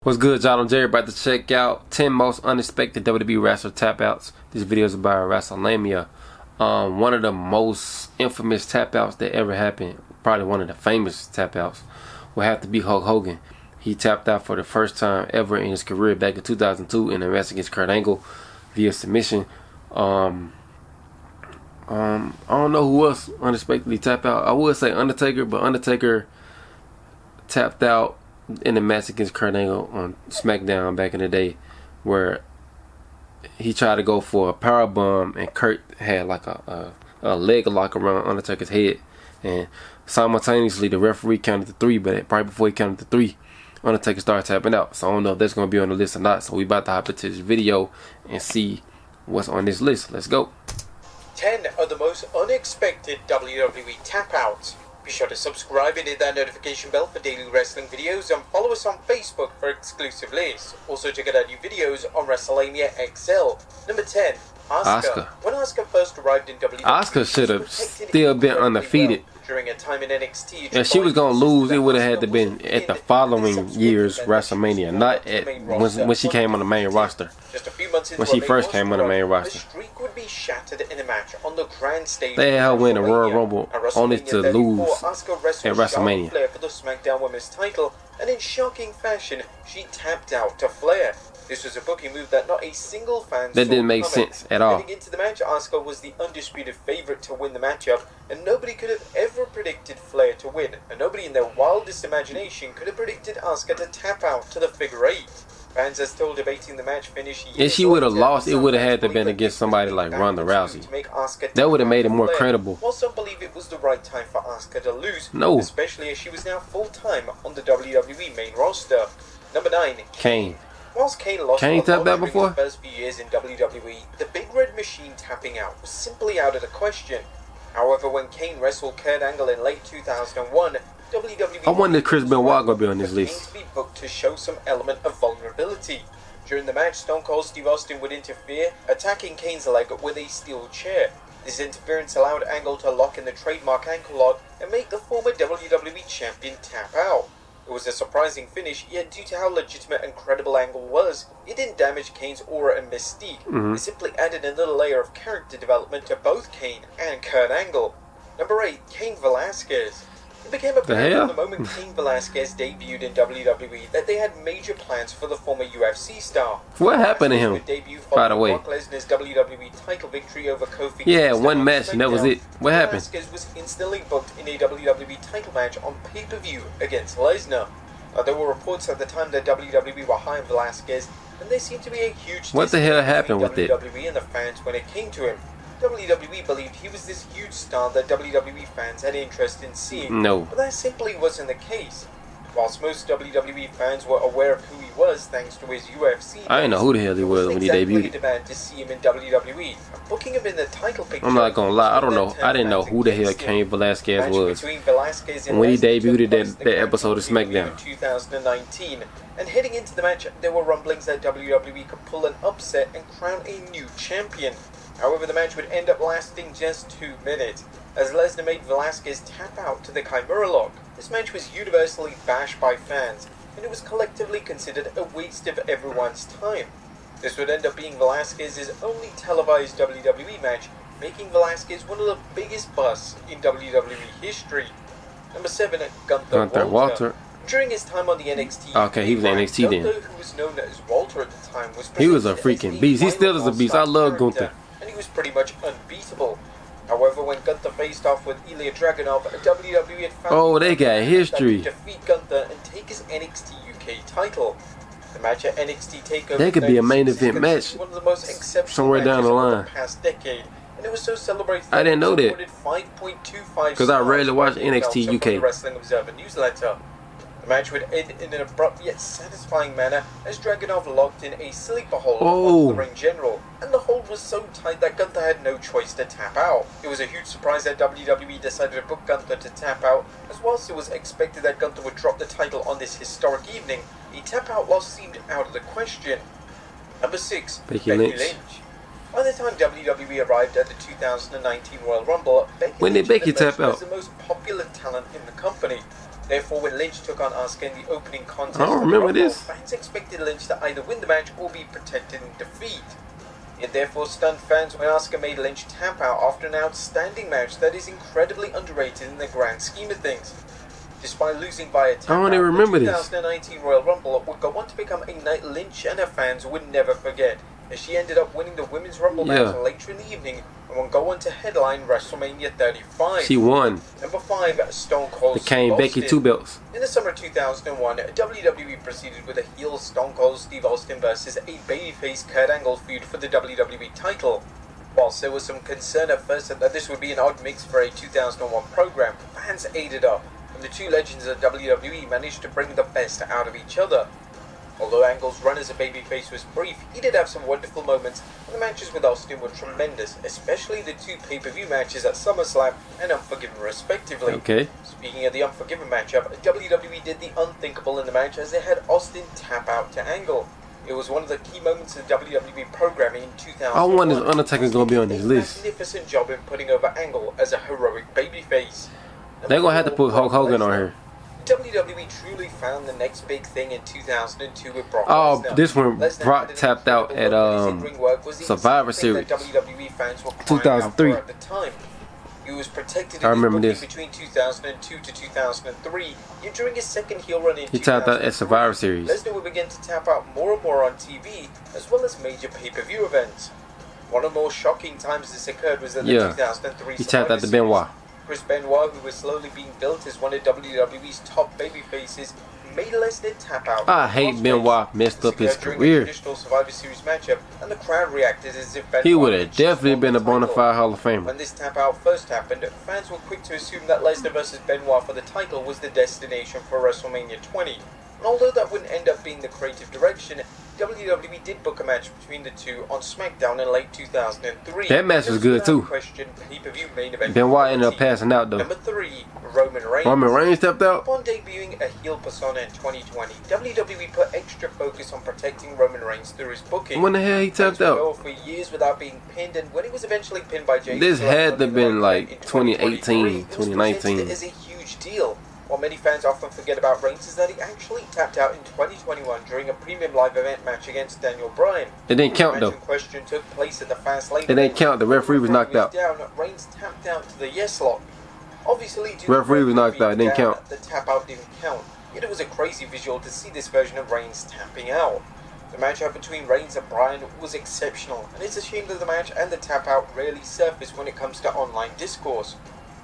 What's good, y'all? I'm Jerry, about to check out 10 most unexpected WWE wrestler tap outs. This video is about WrestleMania. One of the most infamous tap outs that ever happened, probably one of the famous tap outs, will have to be Hulk Hogan. He tapped out for the first time ever in his career back in 2002 in a match against Kurt Angle via submission. I don't know who else unexpectedly tapped out. I would say Undertaker, but Undertaker tapped out in the match against Kurt Angle on SmackDown back in the day, where he tried to go for a powerbomb and Kurt had like a leg lock around Undertaker's head, and simultaneously the referee counted to 3, but right before he counted to 3, Undertaker started tapping out. So I don't know if that's going to be on the list or not, so we about to hop into this video and see what's on this list. Let's go. 10 of the most unexpected WWE tap outs. Be sure to subscribe and hit that notification bell for daily wrestling videos, and follow us on Facebook for exclusive lists. Also check out our new videos on WrestleMania XL. Number 10, Asuka. When Asuka first arrived in WWE, Asuka should have still been undefeated. During a time in NXT, if she was gonna lose, it would have had to been at the following year's WrestleMania, not at when she came on the main roster. Just a few months into when she first came on the main roster, the streak would be shattered in a match on the grand stage. They had her win the Royal Rumble only to lose at WrestleMania. Flair for the SmackDown Women's title, and in shocking fashion, she tapped out to Flair. This was a booking move that not a single fan that didn't make sense at all. Heading into the match, Asuka was the undisputed favorite to win the matchup, and nobody could have ever predicted Flair to win, and nobody in their wildest imagination could have predicted Asuka to tap out to the figure 8. Fans are still debating the match finish. If she would have lost, it would have had to been against somebody like Ronda Rousey. That would have made it more credible. While some believe it was the right time for Asuka to lose, no, especially as she was now full-time on the WWE main roster. Number 9, Kane. Whilst Kane lost tapped out before? the first few years in WWE, the Big Red Machine tapping out was simply out of the question. However, when Kane wrestled Kurt Angle in late 2001, WWE... I wonder if Chris Benoit going to be on this list. ...to be booked to show some element of vulnerability. During the match, Stone Cold Steve Austin would interfere, attacking Kane's leg with a steel chair. This interference allowed Angle to lock in the trademark ankle lock and make the former WWE champion tap out. It was a surprising finish, yet due to how legitimate and credible Angle was, it didn't damage Kane's aura and mystique. It simply added another layer of character development to both Kane and Kurt Angle. Number 8, Cain Velasquez. It became apparent from the moment Cain Velasquez debuted in WWE that they had major plans for the former UFC star. What happened to him, by the way? Brock Lesnar's WWE title victory over Kofi. Yeah, one match and that was it. What happened? Velasquez was instantly booked in a WWE title match on pay-per-view against Lesnar. There were reports at the time that WWE were hiring Velasquez, and there seemed to be a huge... What the hell happened with it? WWE and the fans when it came to him. WWE believed he was this huge star that WWE fans had interest in seeing, but that simply wasn't the case. Whilst most WWE fans were aware of who he was thanks to his UFC, I didn't know who the hell he was when he debuted. Demand to see him in WWE, and booking him in the title picture. I'm not gonna lie, I don't know. I didn't know who the hell Cain Velasquez was when he debuted that episode of SmackDown. 2019, and heading into the match, there were rumblings that WWE could pull an upset and crown a new champion. However, the match would end up lasting just 2 minutes, as Lesnar made Velasquez tap out to the Chimera Lock. This match was universally bashed by fans, and it was collectively considered a waste of everyone's time. This would end up being Velasquez's only televised WWE match, making Velasquez one of the biggest busts in WWE history. Number 7, Gunther Walter. During his time on the NXT, he was in NXT then. Gunther, who was known as Walter at the time, he was a freaking beast. He still is a beast. I love Gunther. And he was pretty much unbeatable. However, when Gunther faced off with Ilya Dragunov, WWE had found they got history. To defeat Gunther and take his NXT UK title. The match at NXT TakeOver that could be a main event match one of the most exceptional somewhere down the line. The past decade, and it was so celebrated. I didn't know that 5.25 because I rarely watch NXT UK. Wrestling Observer newsletter. The match would end in an abrupt yet satisfying manner as Dragunov locked in a sleeper hold on the ring general, and the hold was so tight that Gunther had no choice to tap out. It was a huge surprise that WWE decided to book Gunther to tap out, as whilst it was expected that Gunther would drop the title on this historic evening, a tap out loss seemed out of the question. Number 6, Becky Lynch. By the time WWE arrived at the 2019 Royal Rumble, Becky When did Becky tap out? was the most popular talent in the company. Therefore, when Lynch took on Asuka in the opening contest, I don't remember this. Fans expected Lynch to either win the match or be protected in defeat. It therefore stunned fans when Asuka made Lynch tap out after an outstanding match that is incredibly underrated in the grand scheme of things. Despite losing by a tap out, the 2019 Royal Rumble would go on to become a night Lynch and her fans would never forget, as she ended up winning the Women's Rumble match later in the evening and would go on to headline WrestleMania 35. She won. Number 5, Stone Cold became Steve Becky Austin. 2 belts. In the summer of 2001, WWE proceeded with a heel Stone Cold Steve Austin versus a babyface Kurt Angle feud for the WWE title. Whilst there was some concern at first that this would be an odd mix for a 2001 program, fans ate it up, and the two legends of WWE managed to bring the best out of each other. Although Angle's run as a babyface was brief, he did have some wonderful moments, and the matches with Austin were tremendous, especially the two pay-per-view matches at SummerSlam and Unforgiven respectively. Okay. Speaking of the Unforgiven matchup, WWE did the unthinkable in the match as they had Austin tap out to Angle. It was one of the key moments of WWE programming in 2001. I wonder is Undertaker gonna be on this list. Magnificent job in putting over Angle as a heroic babyface. They're gonna have to put Hulk Hogan on here. WWE truly found the next big thing in 2002 with Brock Oh, Lesnar. this one Lesnar Brock had an tapped out at in-ring work was the Survivor something Series that WWE fans were crying 2003. out for at the time. He was protected I in his remember booking this. between 2002 to 2003. Yet during his second heel run in He tapped out at Survivor Series. Lesnar would begin to tap out more and more on TV, as well as major pay-per-view events. One of the more shocking times this occurred was at the 2003 He tapped out to Survivor Benoit. Series. Chris Benoit, who was slowly being built as one of WWE's top babyfaces, made Lesnar tap out. I hate Benoit messed up his During career. the traditional Survivor Series matchup, and the crowd reacted as if Benoit He would have had just definitely won been the a bona title. fide Hall of Famer. When this tap out first happened, fans were quick to assume that Lesnar versus Benoit for the title was the destination for WrestleMania 20. And although that wouldn't end up being the creative direction, WWE did book a match between the two on SmackDown in late 2003. That match was good too. Question, pay-per-view main event Benoit ended up passing out though. Number 3, Roman Reigns. Roman Reigns stepped out. Upon debuting a heel persona in 2020, WWE put extra focus on protecting Roman Reigns through his booking. When the hell he tapped Reigns would out? go for years without being pinned, and when he was eventually pinned by Jay, This had to have been like in 2018, 2023, it was 2019. presented as a huge deal. What many fans often forget about Reigns is that he actually tapped out in 2021 during a premium live event match against Daniel Bryan. It didn't count The though. match in question took place at the Fastlane. It didn't count. The referee was knocked out. Down, Reigns tapped out to the yes lock. Obviously, due to Referee was knocked out. It didn't down, count. The tap out didn't count. Yet it was a crazy visual to see this version of Reigns tapping out. The matchup between Reigns and Bryan was exceptional, and it's a shame that the match and the tap out rarely surface when it comes to online discourse.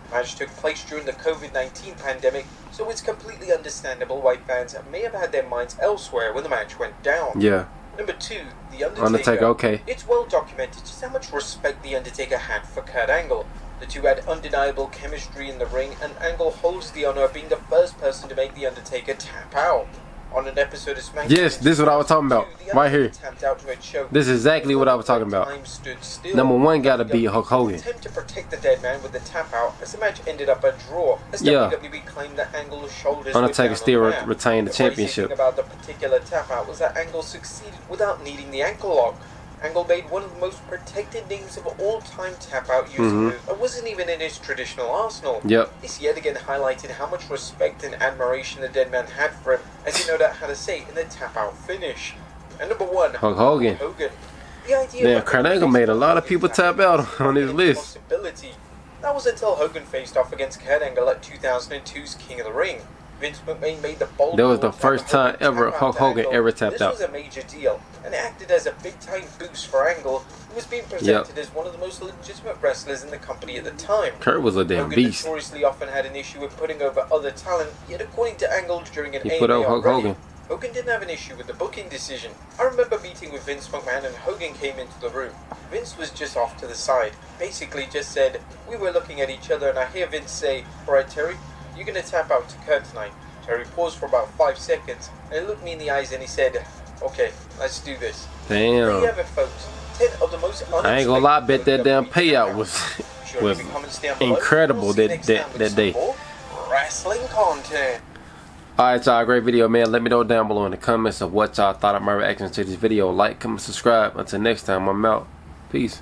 The match took place during the COVID-19 pandemic, so it's completely understandable why fans may have had their minds elsewhere when the match went down. Yeah. Number 2, The Undertaker. Undertaker, okay. It's well documented just how much respect The Undertaker had for Kurt Angle. The two had undeniable chemistry in the ring, and Angle holds the honor of being the first person to make The Undertaker tap out. On an episode of SmackDown, Yes, this is what I was talking about. The Right here. tapped out to a choke. This is exactly what I was talking about. Time stood still. Number 1 gotta be Hulk Hogan. Attempt to protect the dead man with the tap out, as the match ended up a draw. As Yeah. WWE claimed that Angle's shoulders Undertaker were still down on the mat. retained the crazy championship. thing about the particular tap out was that Angle succeeded without needing the ankle lock. Angle made one of the most protected names of all time tap out using move, and wasn't even in his traditional arsenal. Yep. This yet again highlighted how much respect and admiration the dead man had for him, as he know that how to say in the tap out finish. And number 1, Hulk Hogan. The idea Damn, of Kurt Angle made a lot of people tap out on his list. possibility. That was until Hogan faced off against Kurt Angle at 2002's King of the Ring. Vince McMahon made the bold That was the call to have first time Hogan ever tap out Hulk to Hogan Angle. ever tapped out. This was a major deal, and it acted as a big-time boost for Angle, who was being presented as one of the most legitimate wrestlers in the company at the time. Kurt was a damn Hogan beast. notoriously often had an issue with putting over other talent, yet according to Angle during an He put AMA over Hulk already, Hogan. Hogan didn't have an issue with the booking decision. I remember meeting with Vince McMahon and Hogan came into the room. Vince was just off to the side. Basically just said, we were looking at each other and I hear Vince say, alright Terry, you're going to tap out to Kurt tonight. Terry paused for about 5 seconds and he looked me in the eyes and he said, okay, let's do this. There you Damn. have it folks. 10 of the most I ain't gonna lie, bet that damn payout was Sure, was leave your comments down below. incredible We'll see you that next time with some day. more wrestling content. Alright y'all, great video man. Let me know down below in the comments of what y'all thought of my reactions to this video. Like, comment, subscribe. Until next time, I'm out. Peace.